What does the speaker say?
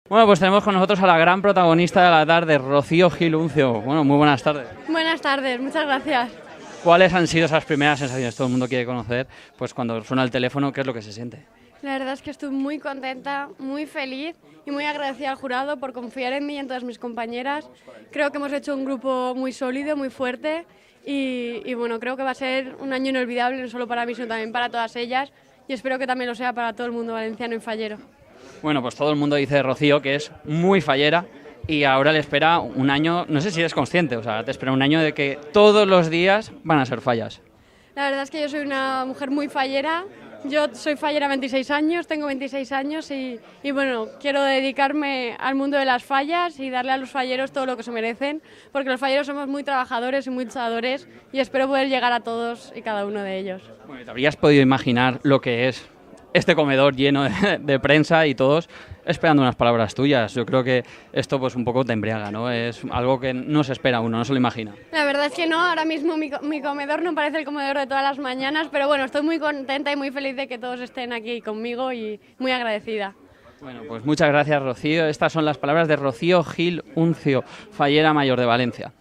Bueno, pues tenemos con nosotros a la gran protagonista de la tarde, Rocío Gil Uncio. Bueno, muy buenas tardes. Buenas tardes, muchas gracias. ¿Cuáles han sido esas primeras sensaciones? Todo el mundo quiere conocer, pues cuando suena el teléfono, ¿qué es lo que se siente? La verdad es que estoy muy contenta, muy feliz y muy agradecida al jurado por confiar en mí y en todas mis compañeras. Creo que hemos hecho un grupo muy sólido, muy fuerte y bueno, creo que va a ser un año inolvidable, no solo para mí, sino también para todas ellas y espero que también lo sea para todo el mundo valenciano y fallero. Bueno, pues todo el mundo dice de Rocío que es muy fallera y ahora le espera un año, no sé si eres consciente, o sea, te espera un año de que todos los días van a ser fallas. La verdad es que yo soy una mujer muy fallera. Yo soy fallera 26 años, tengo 26 años y bueno, quiero dedicarme al mundo de las fallas y darle a los falleros todo lo que se merecen, porque los falleros somos muy trabajadores y muy luchadores y espero poder llegar a todos y cada uno de ellos. Bueno, ¿te habrías podido imaginar lo que es este comedor lleno de prensa y todos esperando unas palabras tuyas? Yo creo que esto pues un poco te embriaga, ¿no? Es algo que no se espera uno, no se lo imagina. La verdad es que no, ahora mismo mi comedor no parece el comedor de todas las mañanas, pero bueno, estoy muy contenta y muy feliz de que todos estén aquí conmigo y muy agradecida. Bueno, pues muchas gracias, Rocío. Estas son las palabras de Rocío Gil Uncio, fallera mayor de Valencia.